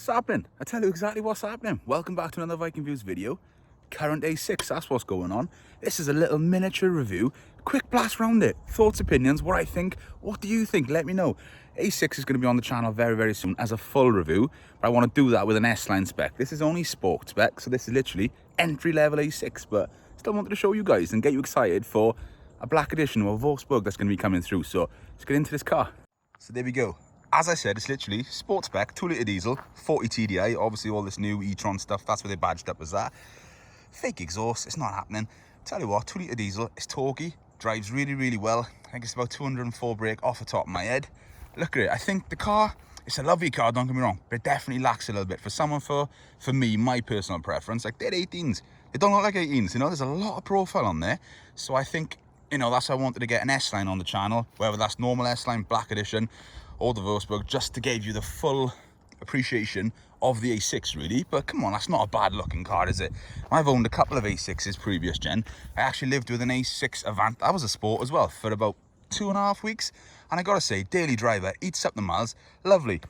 What's happening? I tell you exactly what's happening. Welcome back to another Viking Views video. Current A6, that's what's going on. This is a little miniature review. Quick blast round it. Thoughts, opinions, what I think. What do you think? Let me know. A6 is going to be on the channel very soon as a full review. But I want to do that with an S-Line spec. This is only sport spec, so this is literally entry-level A6. But still wanted to show you guys and get you excited for a black edition of a Wolfsburg that's going to be coming through. So let's get into this car. So there we go. As I said, it's literally sports spec, 2-litre diesel, 40 TDI. Obviously, all this new e-tron stuff, that's what they badged up as that. Fake exhaust, it's not happening. Tell you what, 2-litre diesel, it's torquey, drives really well. I think it's about 204 brake off the top of my head. Look at it. I think the car, it's a lovely car, don't get me wrong, but it definitely lacks a little bit. For someone, for me, my personal preference, like they're 18s. They don't look like 18s, you know, there's a lot of profile on there. So I think, you know, that's why I wanted to get an S-Line on the channel, whether that's normal S-Line, black edition, or the Wolfsburg, just to give you the full appreciation of the A6 really. But come on, that's not a bad looking car, is it? I've owned a couple of A6s previous gen. I actually lived with an A6 Avant, that was a sport as well, for about 2.5 weeks, and I gotta say, daily driver, eats up the miles, lovely.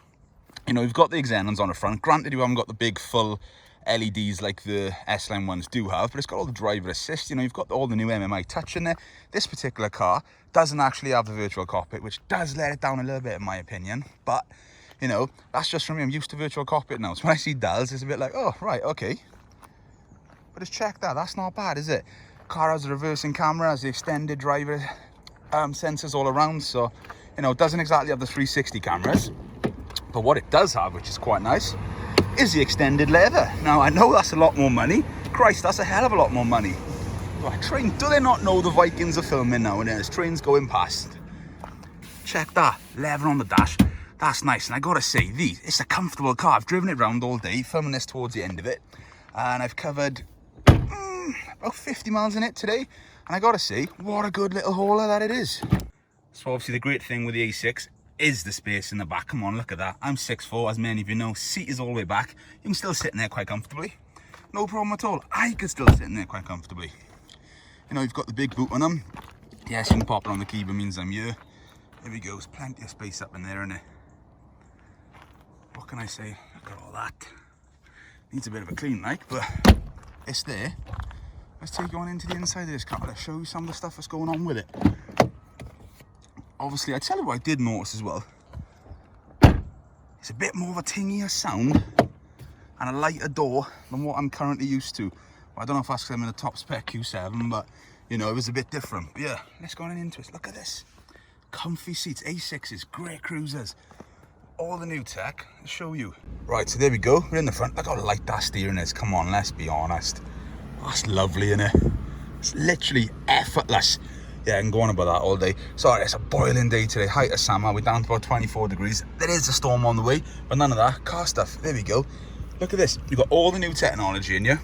You know, you've got the Xenons on the front. Granted, you haven't got the big full LEDs like the S-Line ones do have, but it's got all the driver assist. You know, you've got all the new MMI touch in there. This particular car doesn't actually have the virtual cockpit, which does let it down a little bit in my opinion, but you know, that's just from me. I'm used to virtual cockpit now, so when I see dials, it's a bit like, oh right, okay. But just check that, that's not bad, is it? Car has a reversing camera, has the extended driver sensors all around, so you know, it doesn't exactly have the 360 cameras, but what it does have, which is quite nice, is the extended leather. Now I know that's a lot more money. Christ, that's a hell of a lot more money. Right, train, do they not know the Vikings are filming now and there's trains going past? Check that, leather on the dash. That's nice, and I gotta say, it's a comfortable car. I've driven it around all day, filming this towards the end of it, and I've covered about 50 miles in it today, and I gotta say, what a good little hauler that it is. So obviously the great thing with the A6 is the space in the back. Come on, look at that. I'm 6'4", as many of you know. Seat is all the way back. You can still sit in there quite comfortably. No problem at all. I could still sit in there quite comfortably. You know, you've got the big boot on them. Yes, you can pop it on the key, but it means I'm here. There we go. There's plenty of space up in there, isn't it? What can I say? Look at all that. Needs a bit of a clean, like, but it's there. Let's take you on into the inside of this car. Let's show you some of the stuff that's going on with it. Obviously, I tell you what I did notice as well. It's a bit more of a tingier sound and a lighter door than what I'm currently used to. Well, I don't know if that's because I'm in a top spec Q7, but you know, it was a bit different. But yeah, let's go on into it. Look at this. Comfy seats, A6s, great cruisers. All the new tech, I'll show you. Right, so there we go. We're in the front. Look how light that steering is. Come on, let's be honest. That's lovely, isn't it? It's literally effortless. Yeah, I can go on about that all day. Sorry, it's a boiling day today. Height of summer, we're down to about 24 degrees. There is a storm on the way, but none of that. Car stuff, there we go. Look at this. You've got all the new technology in here,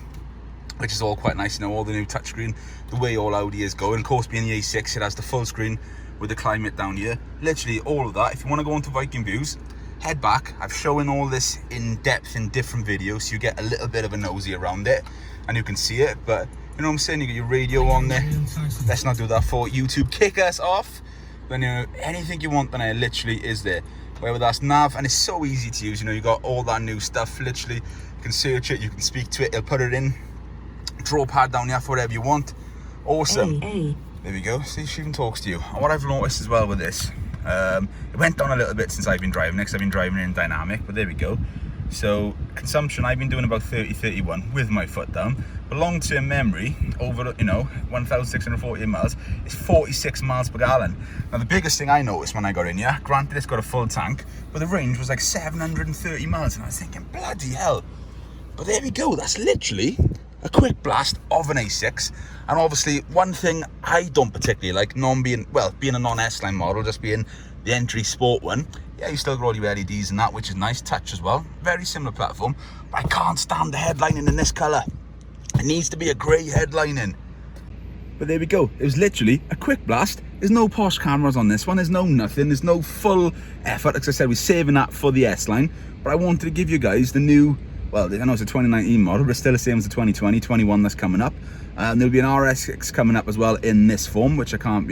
which is all quite nice. You know, all the new touchscreen, the way all Audi is going. Of course, being the A6, it has the full screen with the climate down here. Literally all of that. If you want to go into Viking Views, head back. I've shown all this in depth in different videos, so you get a little bit of a nosy around it, and you can see it, but you know what I'm saying, you got your radio on there. Let's not do that for YouTube. Kick us off. Then you know, anything you want, then it literally is there. Whether that's nav, and it's so easy to use. You know, you got all that new stuff. Literally, you can search it, you can speak to it, it'll put it in. Draw pad down here for whatever you want. Awesome. There we go. See, she even talks to you. And what I've noticed as well with this, it went down a little bit since I've been driving it, because I've been driving it in dynamic. But there we go. So consumption, I've been doing about 30-31 with my foot down, but long-term memory over, you know, 1,648 miles is 46 miles per gallon. Now the biggest thing I noticed when I got in here, granted it's got a full tank, but the range was like 730 miles, and I was thinking, bloody hell. But there we go, that's literally a quick blast of an A6. And obviously one thing I don't particularly like, being a non-S-Line model, just being the entry sport one, yeah, you still got all your LEDs and that, which is nice. Touch as well, very similar platform, but I can't stand the headlining in this colour. It needs to be a grey headlining. But there we go, it was literally a quick blast. There's no posh cameras on this one, there's no nothing, there's no full effort. Like I said, we're saving that for the S-Line, but I wanted to give you guys the new, well, I know it's a 2019 model, but it's still the same as the 2020, 21 that's coming up. There'll be an RS6 coming up as well in this form, which I can't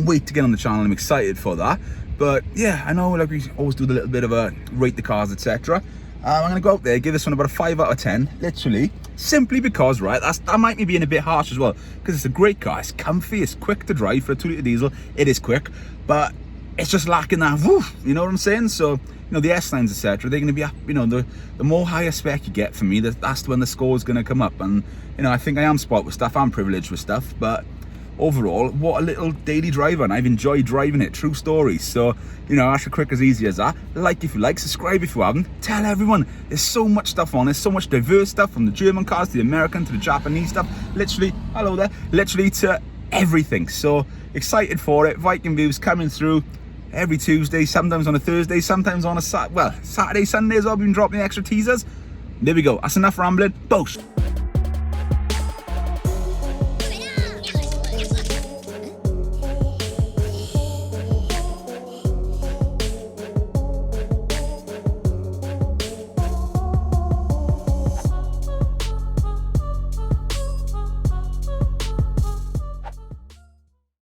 wait to get on the channel. I'm excited for that. But yeah, I know, like we always do the little bit of a rate the cars, etc. I'm going to go out there, give this one about a 5 out of 10, literally, simply because, right, that might be being a bit harsh as well, because it's a great car, it's comfy, it's quick to drive for a 2-litre diesel, it is quick, but it's just lacking that woof, you know what I'm saying? So, you know, the S-lines, etc., they're going to be up, you know, the more higher spec you get for me, that's when the score is going to come up, and, you know, I think I am spoilt with stuff, I'm privileged with stuff, but overall, what a little daily driver, and I've enjoyed driving it, true story. So, you know, that's as quick as easy as that. Like if you like, subscribe if you haven't, tell everyone. There's so much stuff on, there's so much diverse stuff, from the German cars to the American to the Japanese stuff, literally, hello there, literally to everything. So excited for it. Viking Views coming through every Tuesday, sometimes on a Thursday, sometimes on a Saturday, Sunday as well. We've been dropping the extra teasers. There we go, that's enough rambling. Boast.